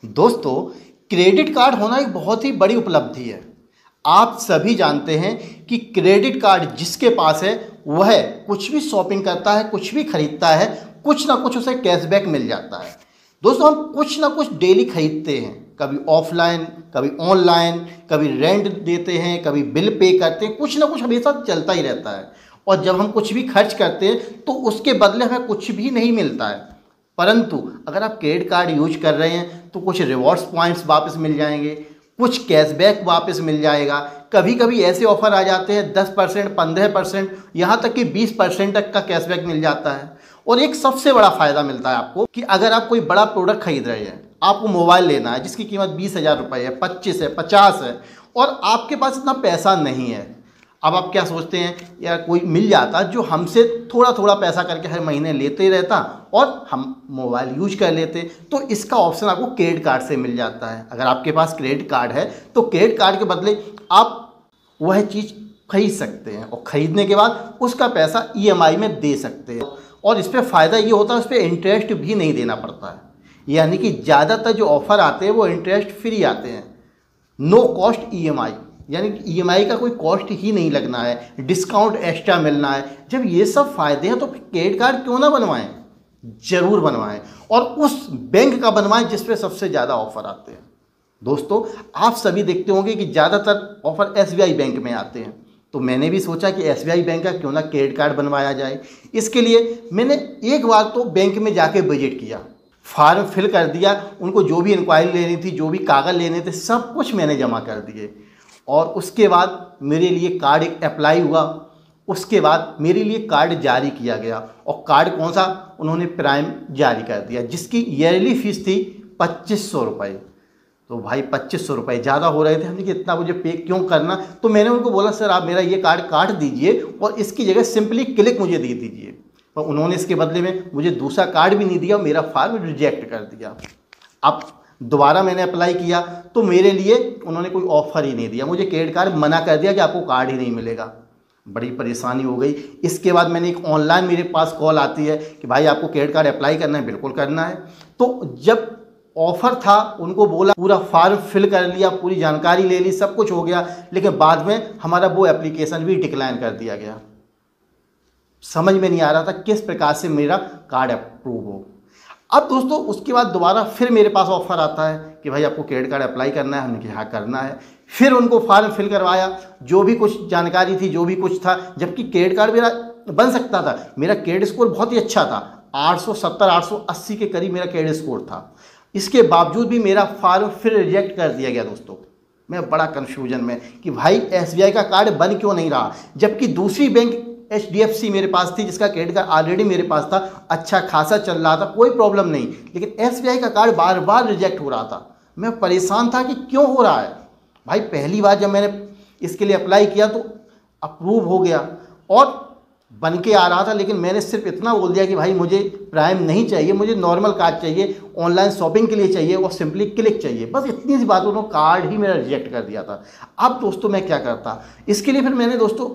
दोस्तों, credit card होना एक बहुत ही बड़ी उपलब्धि है। आप सभी जानते हैं कि क्रेडिट कार्ड जिसके पास है वह कुछ भी शॉपिंग करता है, कुछ भी खरीदता है, कुछ ना कुछ उसे कैशबैक मिल जाता है। दोस्तों, हम कुछ ना कुछ डेली खरीदते हैं, कभी ऑफलाइन, कभी ऑनलाइन, कभी रेंट देते हैं, कभी बिल पे करते हैं, कुछ ना कुछ हमेशा चलता ही रहता है। और जब हम कुछ भी खर्च करते हैं तो उसके बदले हमें कुछ भी नहीं मिलता है। परंतु अगर आप क्रेडिट कार्ड यूज कर रहे हैं तो कुछ रिवॉर्ड्स पॉइंट्स वापस मिल जाएंगे, कुछ कैशबैक वापस मिल जाएगा। कभी कभी ऐसे ऑफर आ जाते हैं 10%, 15%, यहाँ तक कि 20% तक का कैशबैक मिल जाता है। और एक सबसे बड़ा फ़ायदा मिलता है आपको कि अगर आप कोई बड़ा प्रोडक्ट खरीद रहे हैं, आपको मोबाइल लेना है जिसकी कीमत 20,000 रुपये है, 25 है, 50 है, और आपके पास इतना पैसा नहीं है। अब आप क्या सोचते हैं, यार कोई मिल जाता जो हमसे थोड़ा थोड़ा पैसा करके हर महीने लेते रहता और हम मोबाइल यूज कर लेते। तो इसका ऑप्शन आपको क्रेडिट कार्ड से मिल जाता है। अगर आपके पास क्रेडिट कार्ड है तो क्रेडिट कार्ड के बदले आप वह चीज़ खरीद सकते हैं और ख़रीदने के बाद उसका पैसा EMI में दे सकते हैं। और इस पर फ़ायदा ये होता है, उस पर इंटरेस्ट भी नहीं देना पड़ता है। यानी कि ज़्यादातर जो ऑफ़र आते हैं वो इंटरेस्ट फ्री आते हैं, नो कॉस्ट EMI, यानी कि EMI का कोई कॉस्ट ही नहीं लगना है, डिस्काउंट एक्स्ट्रा मिलना है। जब ये सब फ़ायदे हैं तो क्रेडिट कार्ड क्यों ना बनवाएं, ज़रूर बनवाएं, और उस बैंक का बनवाएं जिस पे सबसे ज़्यादा ऑफ़र आते हैं। दोस्तों, आप सभी देखते होंगे कि ज़्यादातर ऑफ़र SBI बैंक में आते हैं, तो मैंने भी सोचा कि SBI बैंक का क्यों ना क्रेडिट कार्ड बनवाया जाए। इसके लिए मैंने एक बार तो बैंक में जाके विजिट किया, फॉर्म फिल कर दिया, उनको जो भी इंक्वायरी लेनी थी, जो भी कागज़ लेने थे, सब कुछ मैंने जमा कर दिए। और उसके बाद मेरे लिए कार्ड एक अप्लाई हुआ, उसके बाद मेरे लिए कार्ड जारी किया गया। और कार्ड कौन सा, उन्होंने प्राइम जारी कर दिया, जिसकी ईयरली फीस थी 2500 रुपये। तो भाई 2500 रुपये ज़्यादा हो रहे थे, हमने कि इतना मुझे पे क्यों करना। तो मैंने उनको बोला, सर आप मेरा ये कार्ड काट दीजिए और इसकी जगह सिंपली क्लिक मुझे दे दीजिए। पर उन्होंने इसके बदले में मुझे दूसरा कार्ड भी नहीं दिया और मेरा फॉर्म रिजेक्ट कर दिया। अब दोबारा मैंने अप्लाई किया तो मेरे लिए उन्होंने कोई ऑफ़र ही नहीं दिया, मुझे क्रेडिट कार्ड मना कर दिया कि आपको कार्ड ही नहीं मिलेगा। बड़ी परेशानी हो गई। इसके बाद मैंने एक ऑनलाइन, मेरे पास कॉल आती है कि भाई आपको क्रेडिट कार्ड अप्लाई करना है। बिल्कुल करना है। तो जब ऑफ़र था, उनको बोला, पूरा फॉर्म फिल कर लिया, पूरी जानकारी ले ली, सब कुछ हो गया, लेकिन बाद में हमारा वो एप्लीकेशन भी डिक्लाइन कर दिया गया। समझ में नहीं आ रहा था किस प्रकार से मेरा कार्ड अप्रूव हो। अब दोस्तों, उसके बाद दोबारा फिर मेरे पास ऑफ़र आता है कि भाई आपको क्रेडिट कार्ड अप्लाई करना है। हमने कहा हाँ करना है। फिर उनको फॉर्म फिल करवाया, जो भी कुछ जानकारी थी, जो भी कुछ था, जबकि क्रेडिट कार्ड मेरा बन सकता था। मेरा क्रेडिट स्कोर बहुत ही अच्छा था, 870 880 के करीब मेरा क्रेडिट स्कोर था। इसके बावजूद भी मेरा फॉर्म फिर रिजेक्ट कर दिया गया। दोस्तों, मैं बड़ा कन्फ्यूजन में कि भाई SBI का कार्ड बन क्यों नहीं रहा, जबकि दूसरी बैंक HDFC मेरे पास थी, जिसका क्रेडिट कार्ड ऑलरेडी मेरे पास था, अच्छा खासा चल रहा था, कोई प्रॉब्लम नहीं। लेकिन SBI का कार्ड बार बार रिजेक्ट हो रहा था। मैं परेशान था कि क्यों हो रहा है। भाई पहली बार जब मैंने इसके लिए अप्लाई किया तो अप्रूव हो गया और बन के आ रहा था, लेकिन मैंने सिर्फ इतना बोल दिया कि भाई मुझे प्राइम नहीं चाहिए, मुझे नॉर्मल कार्ड चाहिए, ऑनलाइन शॉपिंग के लिए चाहिए और सिंपली क्लिक चाहिए। बस इतनी सी बात, उन्होंने कार्ड ही मेरा रिजेक्ट कर दिया था। अब दोस्तों मैं क्या करता, इसके लिए फिर मैंने दोस्तों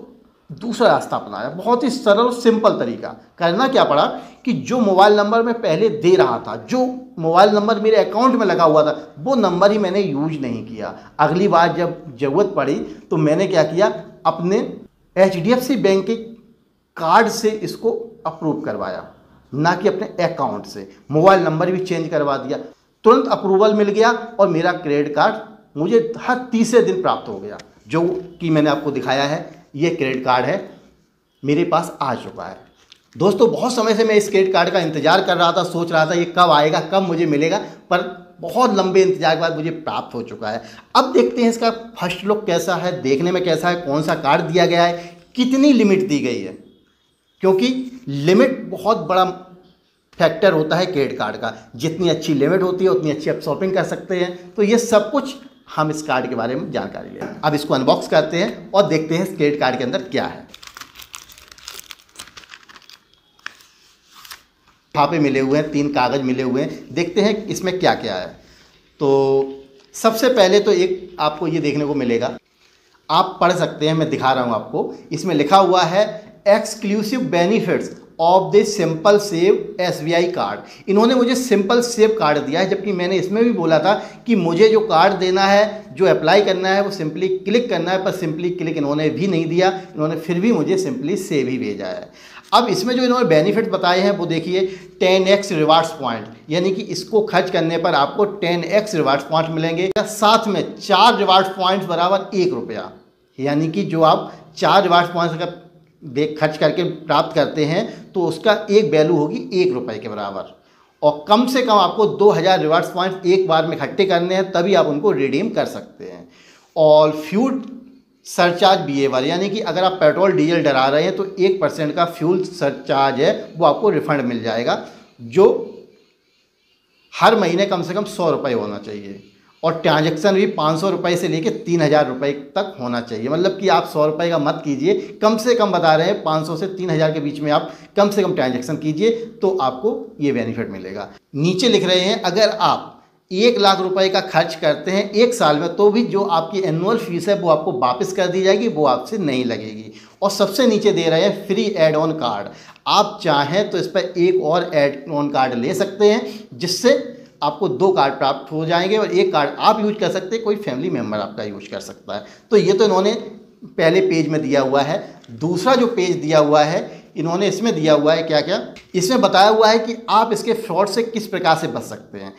दूसरा रास्ता अपनाया, बहुत ही सरल सिंपल तरीका। करना क्या पड़ा कि जो मोबाइल नंबर मैं पहले दे रहा था, जो मोबाइल नंबर मेरे अकाउंट में लगा हुआ था, वो नंबर ही मैंने यूज नहीं किया। अगली बार जब ज़रूरत पड़ी तो मैंने क्या किया, अपने HDFC बैंक के कार्ड से इसको अप्रूव करवाया, ना कि अपने अकाउंट से। मोबाइल नंबर भी चेंज करवा दिया, तुरंत अप्रूवल मिल गया और मेरा क्रेडिट कार्ड मुझे हर तीसरे दिन प्राप्त हो गया। जो कि मैंने आपको दिखाया है, ये क्रेडिट कार्ड है, मेरे पास आ चुका है। दोस्तों, बहुत समय से मैं इस क्रेडिट कार्ड का इंतज़ार कर रहा था, सोच रहा था ये कब आएगा, कब मुझे मिलेगा, पर बहुत लंबे इंतजार के बाद मुझे प्राप्त हो चुका है। अब देखते हैं इसका फर्स्ट लुक कैसा है, देखने में कैसा है, कौन सा कार्ड दिया गया है, कितनी लिमिट दी गई है, क्योंकि लिमिट बहुत बड़ा फैक्टर होता है क्रेडिट कार्ड का। जितनी अच्छी लिमिट होती है उतनी अच्छी आप शॉपिंग कर सकते हैं। तो ये सब कुछ हम इस कार्ड के बारे में जानकारी लें। अब इसको अनबॉक्स करते हैं और देखते हैं इस क्रेडिट कार्ड के अंदर क्या है। लिफाफे मिले हुए हैं, 3 कागज़ मिले हुए हैं, देखते हैं इसमें क्या क्या है। तो सबसे पहले तो एक आपको ये देखने को मिलेगा, आप पढ़ सकते हैं, मैं दिखा रहा हूँ आपको। इसमें लिखा हुआ है exclusive benefits of the simple save SBI card. इन्होंने मुझे सिंपल सेव कार्ड दिया है, जबकि मैंने इसमें भी बोला था कि मुझे जो कार्ड देना है, जो अप्लाई करना है, वो सिंपली क्लिक करना है, पर सिंपली क्लिक इन्होंने भी नहीं दिया। इन्होंने फिर भी मुझे सिंपली सेव ही भेजा है। अब इसमें जो इन्होंने बेनिफिट बताए हैं वो देखिए, 10x रिवार्ड्स पॉइंट, यानी कि इसको खर्च करने पर आपको 10x रिवार्ड्स पॉइंट मिलेंगे। साथ में 4 रिवार्ड्स पॉइंट्स बराबर 1 रुपया, यानी कि जो आप 4 रिवार्ड्स पॉइंट्स अगर खर्च करके प्राप्त करते हैं तो उसका एक वैल्यू होगी 1 रुपये के बराबर। और कम से कम आपको 2000 रिवार्ड्स पॉइंट एक बार में इकट्ठे करने हैं, तभी आप उनको रिडीम कर सकते हैं। और फ्यूल सरचार्ज बिहेवियर, यानी कि अगर आप पेट्रोल डीजल डला रहे हैं तो 1% का फ्यूल सरचार्ज है वो आपको रिफंड मिल जाएगा, जो हर महीने कम से कम 100 रुपये होना चाहिए। और ट्रांजैक्शन भी 500 रुपये से लेकर 3000 रुपये तक होना चाहिए। मतलब कि आप 100 रुपये का मत कीजिए, कम से कम बता रहे हैं 500 से 3000 के बीच में आप कम से कम ट्रांजैक्शन कीजिए, तो आपको ये बेनिफिट मिलेगा। नीचे लिख रहे हैं, अगर आप 1 लाख रुपए का खर्च करते हैं 1 साल में, तो भी जो आपकी एनुअल फीस है वो आपको वापस कर दी जाएगी, वो आपसे नहीं लगेगी। और सबसे नीचे दे रहे हैं फ्री एड ऑन कार्ड। आप चाहें तो इस पर एक और एड ऑन कार्ड ले सकते हैं, जिससे आपको 2 कार्ड प्राप्त हो जाएंगे और 1 कार्ड आप यूज कर सकते हैं, कोई फैमिली मेम्बर आपका यूज कर सकता है। तो ये तो इन्होंने पहले पेज में दिया हुआ है। दूसरा जो पेज दिया हुआ है इन्होंने, इसमें दिया हुआ है क्या क्या, इसमें बताया हुआ है कि आप इसके फ्रॉड से किस प्रकार से बच सकते हैं,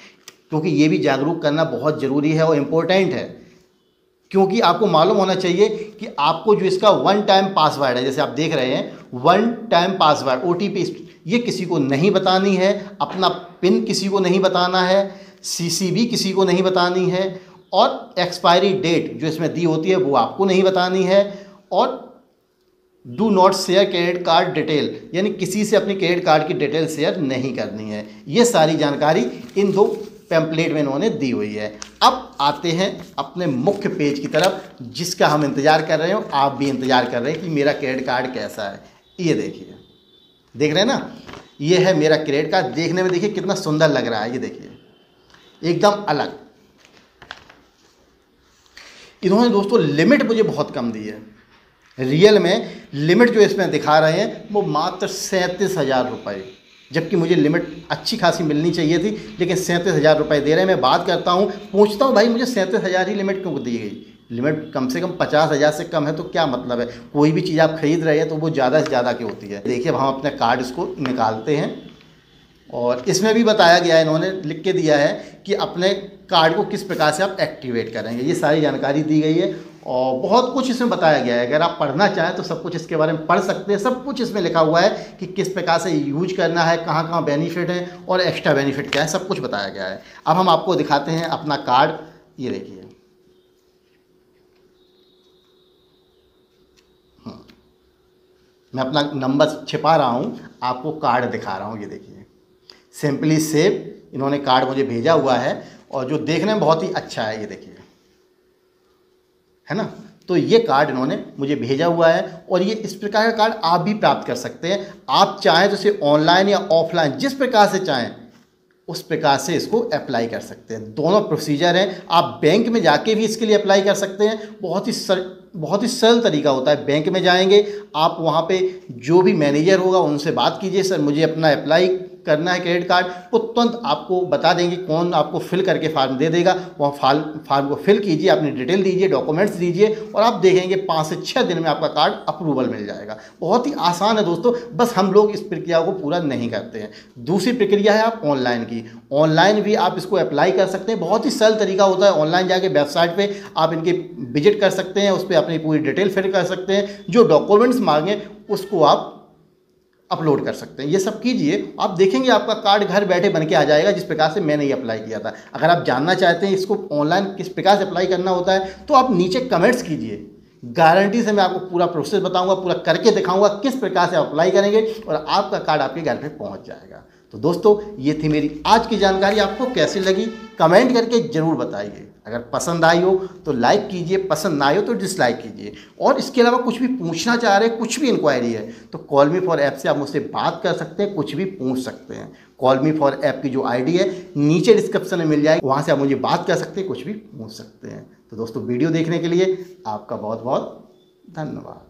क्योंकि ये भी जागरूक करना बहुत ज़रूरी है और इम्पोर्टेंट है। क्योंकि आपको मालूम होना चाहिए कि आपको जो इसका 1 टाइम पासवर्ड है, जैसे आप देख रहे हैं 1 टाइम पासवर्ड OTP, ये किसी को नहीं बतानी है। अपना पिन किसी को नहीं बताना है, CCV किसी को नहीं बतानी है, और एक्सपायरी डेट जो इसमें दी होती है वो आपको नहीं बतानी है। और do not share credit card detail, यानी किसी से अपनी क्रेडिट कार्ड की डिटेल शेयर नहीं करनी है। ये सारी जानकारी इन 2 पैम्पलेट में इन्होंने दी हुई है। अब आते हैं अपने मुख्य पेज की तरफ, जिसका हम इंतज़ार कर रहे हो, आप भी इंतज़ार कर रहे हैं कि मेरा क्रेडिट कार्ड कैसा है। ये देखिए, देख रहे हैं ना, ये है मेरा क्रेडिट कार्ड। देखने में देखिए कितना सुंदर लग रहा है, ये देखिए एकदम अलग। इन्होंने दोस्तों लिमिट मुझे बहुत कम दी है। रियल में लिमिट जो इसमें दिखा रहे हैं वो मात्र 37,000 रुपये, जबकि मुझे लिमिट अच्छी खासी मिलनी चाहिए थी, लेकिन 37,000 रुपये दे रहे हैं। मैं बात करता हूँ, पूछता हूँ भाई मुझे 37,000 ही लिमिट क्यों दी गई? लिमिट कम से कम 50,000 से कम है तो क्या मतलब है? कोई भी चीज़ आप खरीद रहे हैं तो वो ज़्यादा से ज़्यादा की होती है। देखिए हम अपने कार्ड इसको निकालते हैं, और इसमें भी बताया गया है, इन्होंने लिख के दिया है कि अपने कार्ड को किस प्रकार से आप एक्टिवेट करेंगे। ये सारी जानकारी दी गई है और बहुत कुछ इसमें बताया गया है। अगर आप पढ़ना चाहें तो सब कुछ इसके बारे में पढ़ सकते हैं। सब कुछ इसमें लिखा हुआ है कि किस प्रकार से यूज करना है, कहाँ कहाँ बेनिफिट है और एक्स्ट्रा बेनिफिट क्या है, सब कुछ बताया गया है। अब हम आपको दिखाते हैं अपना कार्ड। ये देखिए, मैं अपना नंबर छिपा रहा हूँ, आपको कार्ड दिखा रहा हूँ। ये देखिए, सिंपली सेव इन्होंने कार्ड मुझे भेजा हुआ है, और जो देखने में बहुत ही अच्छा है, ये देखिए, है ना। तो ये कार्ड इन्होंने मुझे भेजा हुआ है, और ये इस प्रकार का कार्ड आप भी प्राप्त कर सकते हैं। आप चाहें तो इसे ऑनलाइन या ऑफलाइन जिस प्रकार से चाहें उस प्रकार से इसको अप्लाई कर सकते हैं। दोनों प्रोसीजर हैं। आप बैंक में जाके भी इसके लिए अप्लाई कर सकते हैं। बहुत ही सरल तरीका होता है। बैंक में जाएंगे आप, वहाँ पे जो भी मैनेजर होगा उनसे बात कीजिए, सर मुझे अपना अप्लाई करना है क्रेडिट कार्ड, वो तुरंत आपको बता देंगे, कौन आपको फिल करके फार्म दे देगा। वहाँ फार्म को फिल कीजिए, अपनी डिटेल दीजिए, डॉक्यूमेंट्स दीजिए, और आप देखेंगे 5 से 6 दिन में आपका कार्ड अप्रूवल मिल जाएगा। बहुत ही आसान है दोस्तों, बस हम लोग इस प्रक्रिया को पूरा नहीं करते हैं। दूसरी प्रक्रिया है आप ऑनलाइन की। ऑनलाइन भी आप इसको अप्लाई कर सकते हैं। बहुत ही सरल तरीका होता है। ऑनलाइन जाके वेबसाइट पे आप इनके विजिट कर सकते हैं, उस पर अपनी पूरी डिटेल फिल कर सकते हैं, जो डॉक्यूमेंट्स मांगे उसको आप अपलोड कर सकते हैं। ये सब कीजिए, आप देखेंगे आपका कार्ड घर बैठे बन के आ जाएगा, जिस प्रकार से मैंने ये अप्लाई किया था। अगर आप जानना चाहते हैं इसको ऑनलाइन किस प्रकार से अप्लाई करना होता है तो आप नीचे कमेंट्स कीजिए। गारंटी से मैं आपको पूरा प्रोसेस बताऊंगा, पूरा करके दिखाऊंगा किस प्रकार से अप्लाई करेंगे, और आपका कार्ड आपके घर पे पहुंच जाएगा। तो दोस्तों ये थी मेरी आज की जानकारी। आपको कैसी लगी कमेंट करके ज़रूर बताइए। अगर पसंद आई हो तो लाइक कीजिए, पसंद ना आए हो तो डिसलाइक कीजिए। और इसके अलावा कुछ भी पूछना चाह रहे हैं, कुछ भी इंक्वायरी है, तो कॉल मी फॉर ऐप से आप मुझसे बात कर सकते हैं, कुछ भी पूछ सकते हैं। कॉल मी फॉर ऐप की जो आईडी है नीचे डिस्क्रिप्शन में मिल जाएगी, वहाँ से आप मुझे बात कर सकते हैं, कुछ भी पूछ सकते हैं। तो दोस्तों वीडियो देखने के लिए आपका बहुत बहुत धन्यवाद।